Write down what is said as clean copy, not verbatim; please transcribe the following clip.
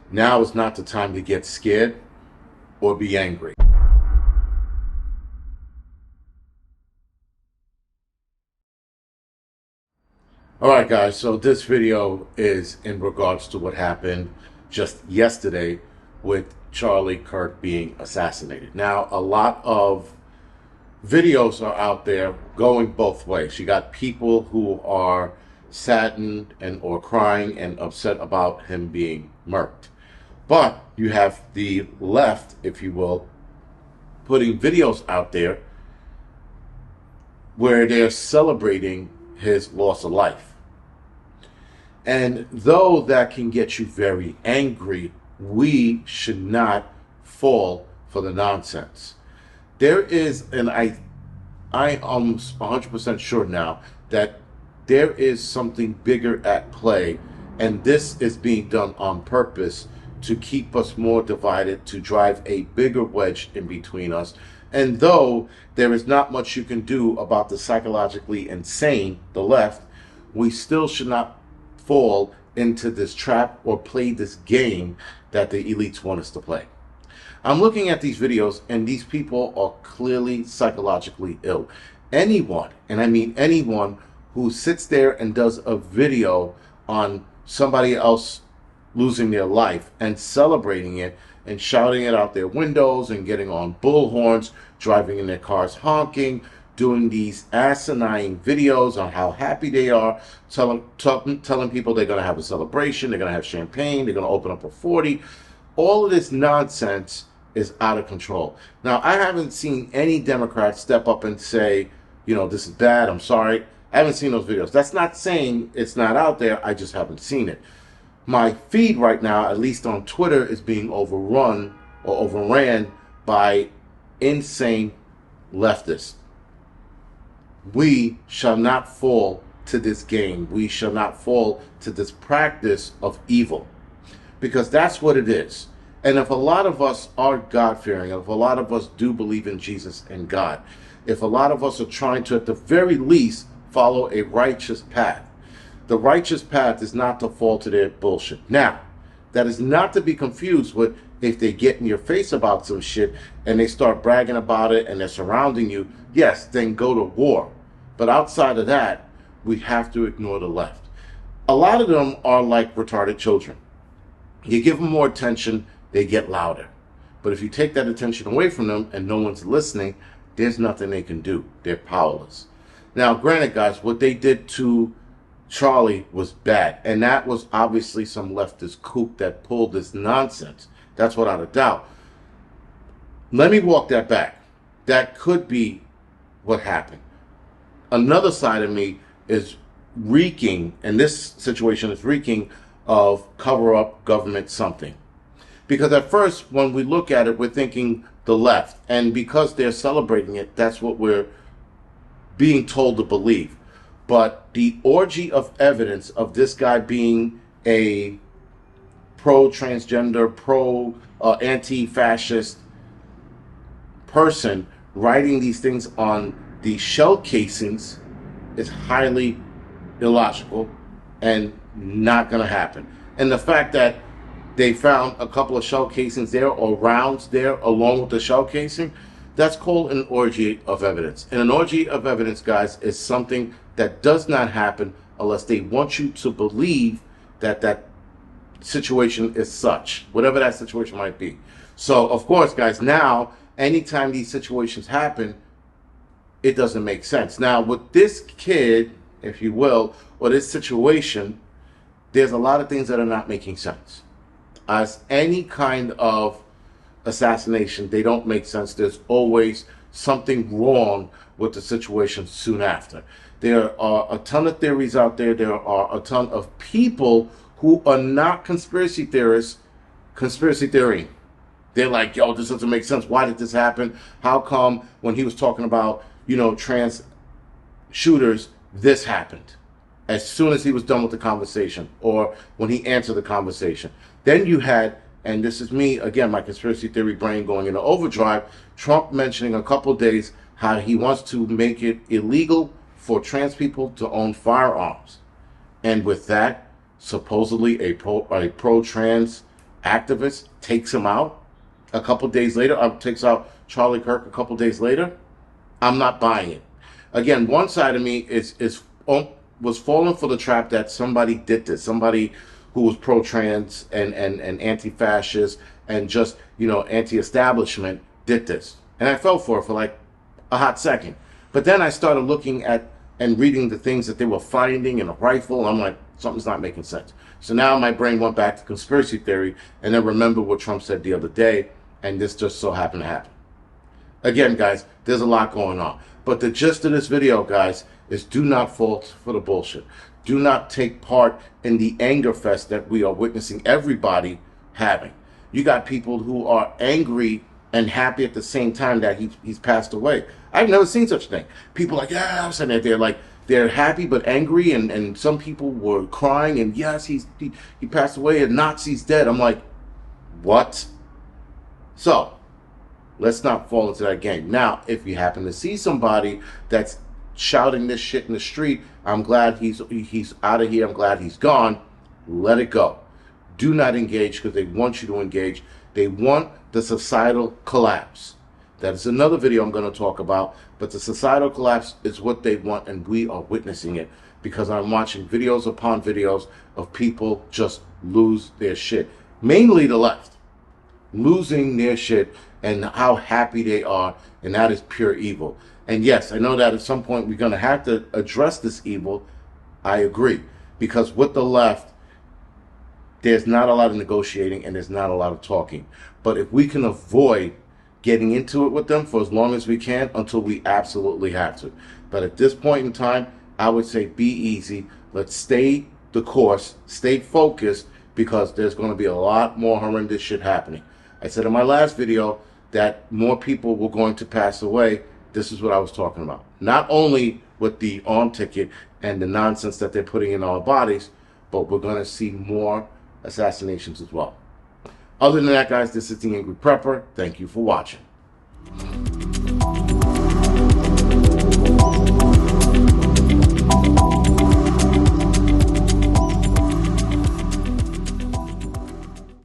Now is not the time to get scared or be angry. Alright guys, so this video is in regards to what happened just yesterday with Charlie Kirk being assassinated. Now, a lot of videos are out there going both ways. You got people who are saddened and or crying and upset about him being murked. But you have the left, if you will, putting videos out there where they're celebrating his loss of life. And though that can get you very angry, we should not fall for the nonsense. There is, and I am 100% sure now that there is something bigger at play, and this is being done on purpose to keep us more divided, to drive a bigger wedge in between us. And though there is not much you can do about the psychologically insane, the left, we still should not fall into this trap or play this game that the elites want us to play. I'm looking at these videos, and these people are clearly psychologically ill. Anyone, and I mean anyone, who sits there and does a video on somebody else losing their life and celebrating it and shouting it out their windows and getting on bullhorns, driving in their cars honking, doing these asinine videos on how happy they are, telling people they're going to have a celebration, they're going to have champagne, they're going to open up a 40. All of this nonsense is out of control. Now, I haven't seen any Democrat step up and say, you know, this is bad, I'm sorry. I haven't seen those videos. That's not saying it's not out there, I just haven't seen it. My feed right now, at least on Twitter, is being overrun or overran by insane leftists. We shall not fall to this game. We shall not fall to this practice of evil, because that's what it is. And if a lot of us are God-fearing, if a lot of us do believe in Jesus and God, if a lot of us are trying to, at the very least, follow a righteous path, the righteous path is not to fall to their bullshit. Now, that is not to be confused with if they get in your face about some shit and they start bragging about it and they're surrounding you. Yes, then go to war. But outside of that, we have to ignore the left. A lot of them are like retarded children. You give them more attention, they get louder. But if you take that attention away from them and no one's listening, there's nothing they can do. They're powerless. Now, granted, guys, what they did to Charlie was bad. And that was obviously some leftist kook that pulled this nonsense. That's without a doubt. Let me walk that back. That could be what happened. Another side of me is reeking, and this situation is reeking of cover-up government something. Because at first, when we look at it, we're thinking the left. And because they're celebrating it, that's what we're being told to believe. But the orgy of evidence of this guy being a pro-transgender, anti-fascist person writing these things on the shell casings is highly illogical and not going to happen. And the fact that they found a couple of shell casings there or rounds there along with the shell casing, that's called an orgy of evidence. And an orgy of evidence, guys, is something that does not happen unless they want you to believe that that situation is such, whatever that situation might be. So, of course, guys, now, anytime these situations happen, it doesn't make sense. Now, with this kid, if you will, or this situation, there's a lot of things that are not making sense. As any kind of assassination, they don't make sense. There's always something wrong with the situation soon after. There are a ton of theories out there. There are a ton of people who are not conspiracy theorists, conspiracy theory. They're like, yo, this doesn't make sense. Why did this happen? How come when he was talking about, you know, trans shooters, this happened? As soon as he was done with the conversation or when he answered the conversation. Then you had, and this is me, again, my conspiracy theory brain going into overdrive, Trump mentioning a couple of days how he wants to make it illegal for trans people to own firearms. And with that, supposedly a pro-trans activist takes him out a couple days later, takes out Charlie Kirk a couple days later, I'm not buying it. Again, one side of me was falling for the trap that somebody did this, somebody who was pro-trans and anti-fascist and just, anti-establishment did this. And I fell for it for like a hot second. But then I started looking at and reading the things that they were finding in a rifle. I'm like, something's not making sense. So now my brain went back to conspiracy theory and then remember what Trump said the other day, and this just so happened to happen. Again, guys, there's a lot going on. But the gist of this video, guys, is do not fall for the bullshit. Do not take part in the anger fest that we are witnessing everybody having. You got people who are angry and happy at the same time that he's passed away. I've never seen such a thing. People like, yeah, I'm saying that they're happy but angry, and some people were crying and yes, he passed away and Nazi's dead. I'm like, what? So let's not fall into that game. Now, if you happen to see somebody that's shouting this shit in the street, I'm glad he's out of here. I'm glad he's gone. Let it go. Do not engage because they want you to engage. They want the societal collapse. That is another video I'm going to talk about. But the societal collapse is what they want, and we are witnessing it because I'm watching videos upon videos of people just lose their shit. Mainly the left. Losing their shit and how happy they are, and that is pure evil. And yes, I know that at some point we're going to have to address this evil. I agree. Because with the left, there's not a lot of negotiating and there's not a lot of talking. But if we can avoid getting into it with them for as long as we can until we absolutely have to. But at this point in time, I would say be easy. Let's stay the course, stay focused, because there's going to be a lot more horrendous shit happening. I said in my last video that more people were going to pass away. This is what I was talking about. Not only with the arm ticket and the nonsense that they're putting in our bodies, but we're going to see more assassinations as well. Other than that, guys, this is the Angry Prepper. Thank you for watching.